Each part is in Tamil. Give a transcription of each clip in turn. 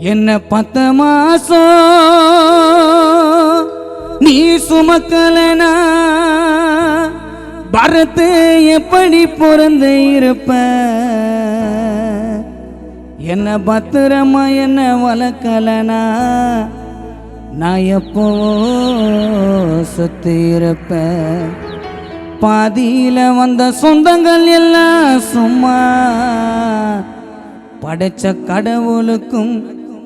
என்ன 10 மாசம் நீ சுமக்கலனா பரத்து எப்படி பிறந்த இருப்ப என்ன பத்திரமா என்ன வளர்க்கலனா நான் எப்போ சுத்தி இருப்ப பாதியில வந்த சொந்தங்கள் எல்லாம் சும்மா படைச்ச கடவுளுக்கும்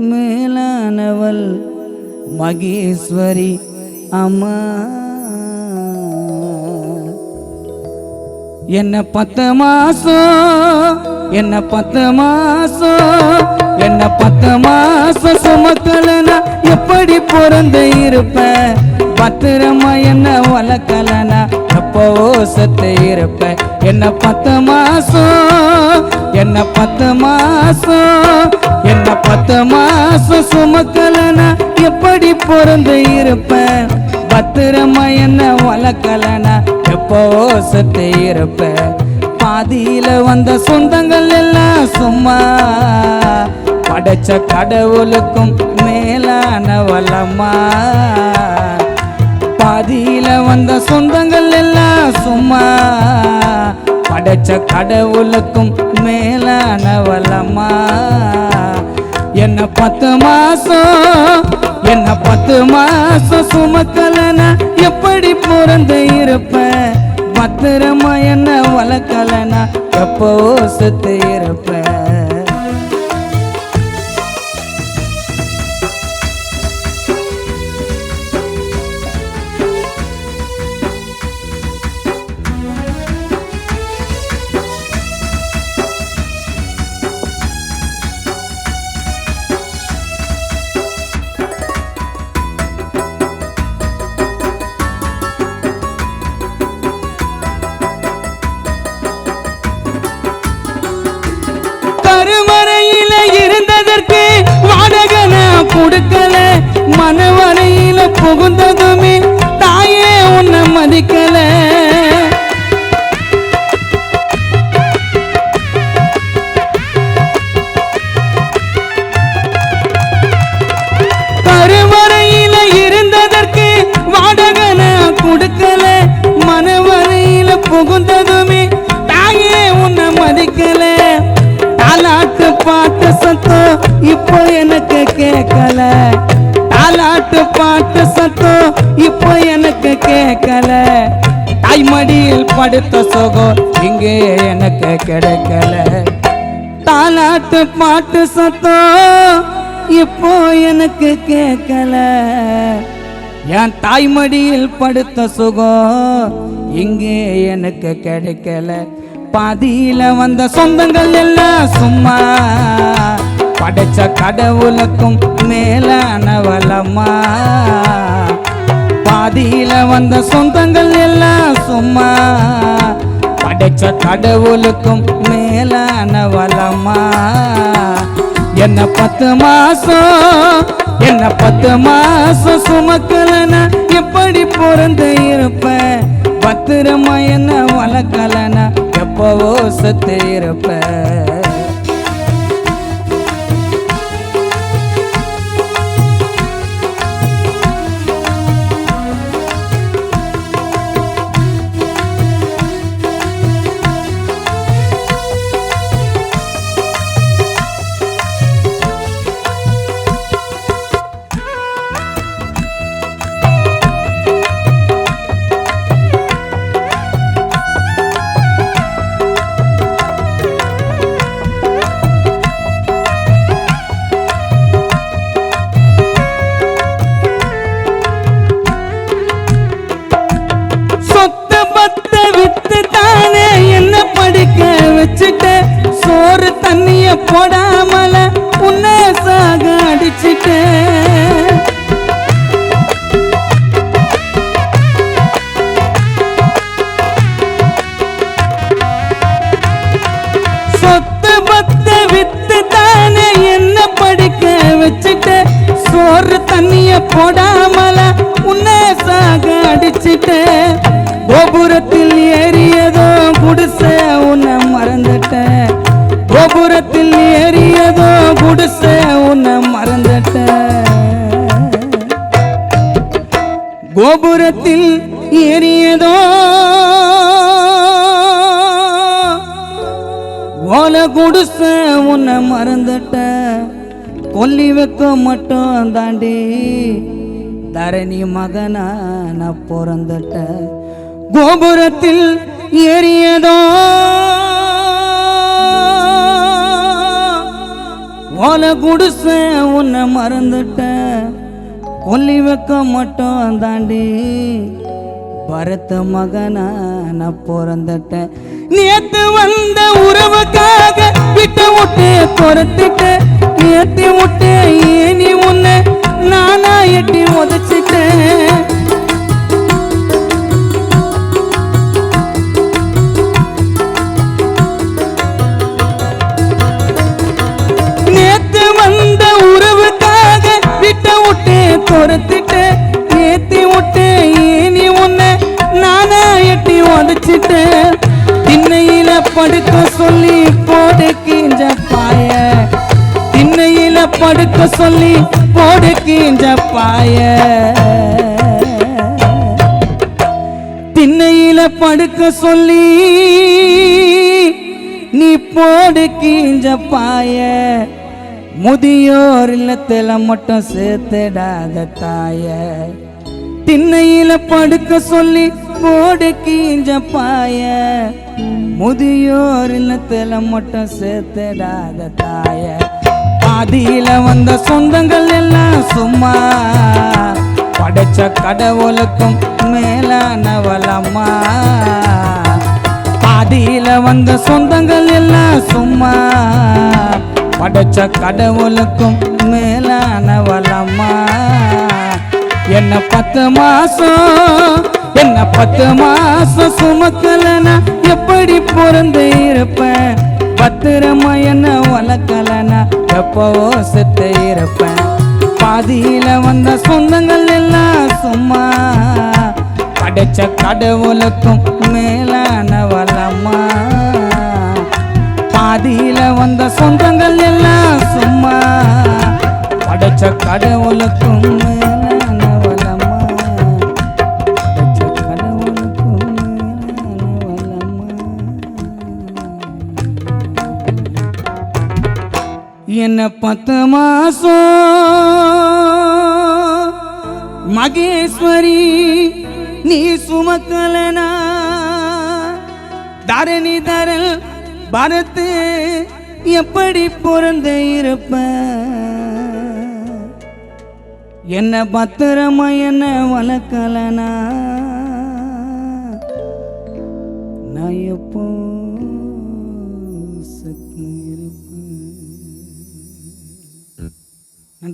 மேலானவள் மகேஸ்வரி அம்மா என்ன 10 மாசம் என்ன 10 மாசம் என்ன 10 மாசம் சுமக்கலனா எப்படி பிறந்த இருப்ப பத்திரமா என்ன வளர்க்கலனா எப்போ சத்து இருப்ப என்ன 10 மாசம் என்ன 10 மாசம் என்ன 10 மாசம் சுமக்கலனா எப்படி பிறந்த இருப்ப பத்திரமா என்ன வளர்க்கலனா எப்போ சத்து இருப்ப பாதியில வந்த சொந்தங்கள் எல்லாம் சும்மா படைச்ச கடவுளுக்கும் மேலானவளம்மா பாதியில வந்த சொந்தங்கள் எல்லாம் சும்மா படைச்ச கடவுளுக்கும் மேலானவளம்மா என்ன 10 மாசம் என்ன 10 மாசம் சுமக்கலனா எப்படி பிறந்த இருப்ப பத்திரமா என்ன வளர்க்கலனா எப்போ சுத்து இருப்ப கருவறையில இருந்ததற்கு வாடகை நான் கொடுக்கல மனவரையில புகுந்ததுமே தாயே உன்னை மதிக்கல கருவறையில இருந்ததற்கு வாடகை நான் கொடுக்கல மனவரையில புகுந்ததுமே தாயே உன்னை மதிக்கல தாலாட்டு பாட்டு சத்தம் இப்போ எனக்கு கேட்கல தாலாட்டு பாட்டு சத்தம் இப்போ எனக்கு கேட்கல தாய்மடியில் படுத்த சுகம் இங்கே எனக்கு கிடைக்கல தாலாட்டு பாட்டு சத்தம் இப்போ எனக்கு கேட்கல என் தாய்மடியில் படுத்த சுகம் இங்கே எனக்கு கிடைக்கல பாதியில வந்த சொந்தங்கள் எல்லாம் சும்மா படைச்ச கடவுளுக்கும் மேலானவளம்மா பாதியில வந்த சொந்தங்கள் எல்லாம் சும்மா படைச்ச கடவுளுக்கும் மேலானவளம்மா என்ன 10 மாசம் என்ன 10 மாசம் சுமக்கலனா எப்படி பிறந்த இருப்ப பத்திரமா என்ன வளர்க்கலனா எப்போ சத்து இருப்ப வச்சுட்ட சோறு தண்ணிய போடாமல உன்னை சாக அடிச்சுட்ட சொத்து பத்த வித்து தானே என்ன படிக்க வச்சுட்ட சோறு தண்ணிய போடாமல உன்னை சாக அடிச்சுட்ட கோபுரத்தில் ஏறியதோ குடிசை உன்னை மறந்துட்ட கோபுரத்தில் ஏறியதோ குடிசை உன்னை மறந்துட்ட கோபுரத்தில் ஏறியதோ ஓலை குடிச உன்னை மறந்துட்ட கொல்லி வைக்க மட்டும் தாண்டி தரணி மகனா நான் பிறந்துட்ட கோபுரத்தில் ஏறியதோ ஓலை குடிச உன்னை மறந்துட்ட கொல்லி வைக்க மட்டும் தாண்டி பரத்த மகனா நான் பிறந்துட்டேன் நேத்து வந்த உறவுக்காக விட்டு விட்டு பொறுத்துட்ட நேத்தி விட்டு ஏனி உன்னை நானா எட்டி உதச்சிட்டேன் நேத்து வந்த உறவுக்காக விட்டு விட்டு பொறுத்துட்ட நேத்தி விட்டு ஏனி உன்னை நானா எட்டி உதச்சிட்டேன் திண்ணையில படுக்க சொல்லி போடு கீஞ்ச பாய திண்ணையில படுக்க சொல்லி போடு கீஞ்ச பாய திண்ணையில படுக்க சொல்லி நீ போடு கீஞ்ச பாய முதியோர் இல்லத்துல மட்டும் சேர்த்துடாத தாய திண்ணையில படுக்க சொல்லி போடு கீஞ்ச பாய முதியோர் இல்லத்துல மட்டும் சேர்த்துடாத தாய பாதியில வந்த சொந்தங்கள் எல்லாம் சும்மா படைச்ச கடவுளுக்கும் மேலானவளம்மா பாதியில வந்த சொந்தங்கள் எல்லாம் சும்மா படைச்ச கடவுளுக்கும் மேலானவளம்மா என்ன 10 மாசம் சுமக்கலனா எப்படி பிறந்து இருப்பேன் பத்திரமா என்ன வளர்க்கலனா எப்பவோ செத்து இருப்பேன் பாதியில வந்த சொந்தங்கள் எல்லாம் சும்மா படைச்ச கடவுளுக்கும் மேலானவளம்மா பாதியில வந்த சொந்தங்கள் எல்லாம் சும்மா படைச்ச கடவுளுக்கும் மேலானவளம்மா படைச்ச கடவுளுக்கும் மேலானவளம்மா என்ன 10 மாசம் மகேஸ்வரி நீ சுமக்கலனா தரணி தரல் பரத்து எப்படி பிறந்த இருப்ப என்ன பத்திரமா என்ன வளர்க்கலனா நான் எப்போ